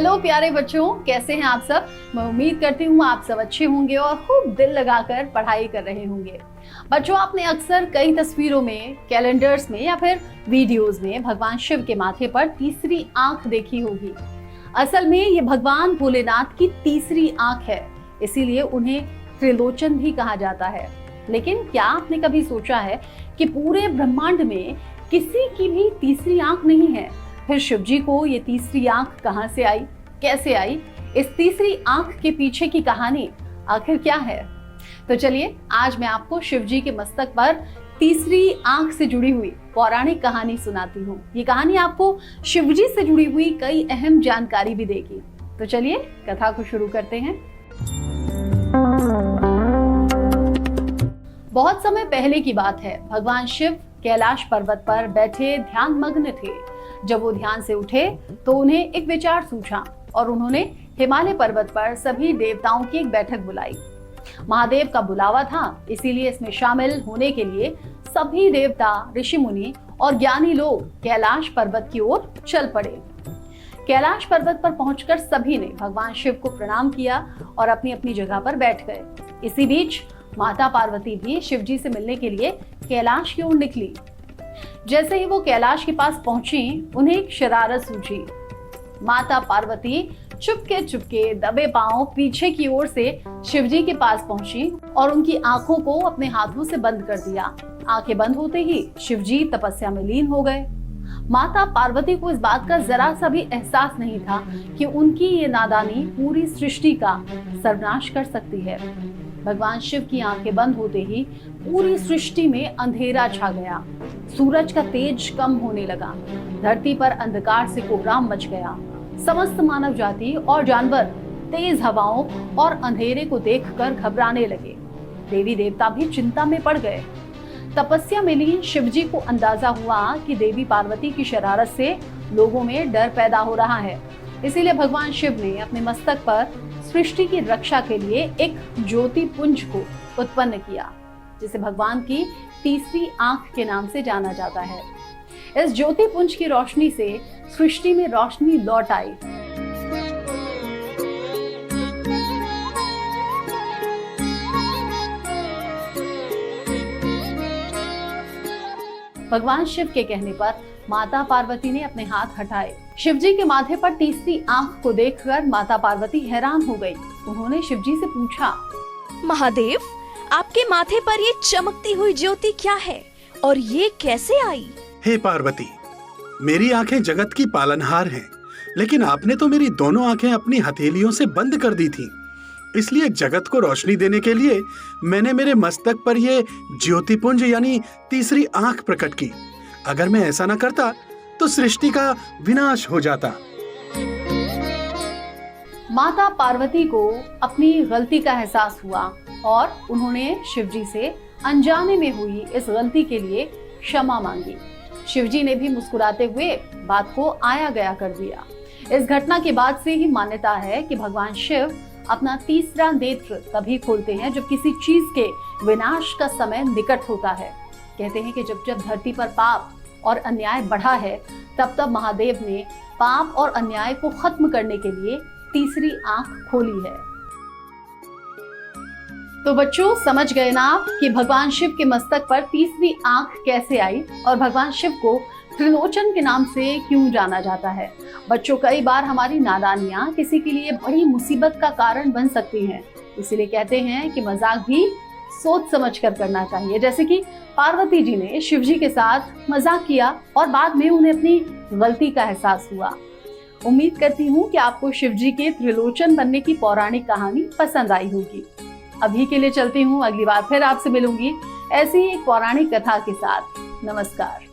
Hello प्यारे बच्चों, कैसे हैं आप सब। मैं उम्मीद करती हूँ आप सब अच्छे होंगे और खूब दिल लगाकर पढ़ाई कर रहे होंगे। बच्चों, आपने अक्सर कई तस्वीरों में, कैलेंडर्स में या फिर वीडियोस में भगवान शिव के माथे पर तीसरी आंख देखी होगी। असल में ये भगवान भोलेनाथ की तीसरी आंख है, इसीलिए उन्हें त्रिलोचन भी कहा जाता है। लेकिन क्या आपने कभी सोचा है कि पूरे ब्रह्मांड में किसी की भी तीसरी आंख नहीं है? फिर शिवजी को ये तीसरी आंख कहां से आई, कैसे आई? इस तीसरी आंख के पीछे की कहानी आखिर क्या है? तो चलिए आज मैं आपको शिवजी के मस्तक पर तीसरी आंख से जुड़ी हुई पौराणिक कहानी सुनाती हूँ। ये कहानी आपको शिवजी से जुड़ी हुई कई अहम जानकारी भी देगी। तो चलिए कथा को शुरू करते हैं। बहुत समय पहले की बात है। भगवान शिव कैलाश पर्वत पर बैठे ध्यान मग्न थे। जब वो ध्यान से उठे तो उन्हें एक विचार सूझा और उन्होंने हिमालय पर्वत पर सभी देवताओं की एक बैठक बुलाई। महादेव का बुलावा था, इसीलिए इसमें शामिल होने के लिए सभी देवता, ऋषि मुनि और ज्ञानी लोग कैलाश पर्वत की ओर चल पड़े। कैलाश पर्वत पर पहुंचकर सभी ने भगवान शिव को प्रणाम किया और अपनी अपनी जगह पर बैठ गए। इसी बीच माता पार्वती भी शिवजी से मिलने के लिए कैलाश की ओर निकली। जैसे ही वो कैलाश के पास पहुंची, उन्हें एक शरारत सूझी। माता पार्वती चुपके चुपके दबे पांव पीछे की ओर से शिवजी के पास पहुंची और उनकी आंखों को अपने हाथों से बंद कर दिया। आंखें बंद होते ही शिवजी तपस्या में लीन हो गए। माता पार्वती को इस बात का जरा सा भी एहसास नहीं था कि उनकी ये नादानी पूरी सृष्टि का सर्वनाश कर सकती है। भगवान शिव की आंखें बंद होते ही पूरी सृष्टि में अंधेरा छा गया। सूरज का तेज कम होने लगा। धरती पर अंधकार से कोहराम मच गया। समस्त मानव जाति और जानवर तेज हवाओं और अंधेरे को देखकर घबराने लगे। देवी देवता भी चिंता में पड़ गए। तपस्या में लीन शिवजी को अंदाजा हुआ कि देवी पार्वती की शरारत से लोगों में डर पैदा हो रहा है। इसीलिए भगवान शिव ने अपने मस्तक पर सृष्टि की रक्षा के लिए एक ज्योति पुंज को उत्पन्न किया, जिसे भगवान की तीसरी आंख के नाम से जाना जाता है। इस ज्योति पुंज की रोशनी से सृष्टि में रोशनी लौट आई। भगवान शिव के कहने पर माता पार्वती ने अपने हाथ हटाए। शिवजी के माथे पर तीसरी आंख को देखकर माता पार्वती हैरान हो गई। उन्होंने शिवजी से पूछा, महादेव, आपके माथे पर ये चमकती हुई ज्योति क्या है और ये कैसे आई? हे पार्वती, मेरी आंखें जगत की पालनहार हैं, लेकिन आपने तो मेरी दोनों आंखें अपनी हथेलियों से बंद कर दी थीं। इसलिए जगत को रोशनी देने के लिए मैंने मेरे मस्तक पर ये ज्योतिपुंज यानी तीसरी आंख प्रकट की। अगर मैं ऐसा न करता तो सृष्टि का विनाश हो जाता। माता पार्वती को अपनी गलती का एहसास हुआ और उन्होंने शिवजी से अनजाने में हुई इस गलती के लिए क्षमा मांगी। शिवजी ने भी मुस्कुराते हुए बात को आया गया कर दिया। इस घटना के बाद से ही मान्यता है कि भगवान शिव अपना तीसरा नेत्र तभी खोलते हैं जब किसी चीज के विनाश का समय निकट होता है। कहते हैं कि जब जब धरती पर पाप और अन्याय बढ़ा है, तब तब महादेव ने पाप और अन्याय को खत्म करने के लिए तीसरी आंख खोली है। तो बच्चों, समझ गए ना आप कि भगवान शिव के मस्तक पर तीसरी आंख कैसे आई और भगवान शिव को त्रिलोचन के नाम से क्यों जाना जाता है। बच्चों, कई बार हमारी नादानियां किसी के लिए बड़ी मुसीबत का कारण बन सकती हैं। इसीलिए कहते हैं कि मजाक भी सोच समझ कर करना चाहिए। जैसे कि पार्वती जी ने शिवजी के साथ मजाक किया और बाद में उन्हें अपनी गलती का एहसास हुआ। उम्मीद करती हूँ कि आपको शिवजी के त्रिलोचन बनने की पौराणिक कहानी पसंद आई होगी। अभी के लिए चलती हूँ, अगली बार फिर आपसे मिलूंगी ऐसी एक पौराणिक कथा के साथ। नमस्कार।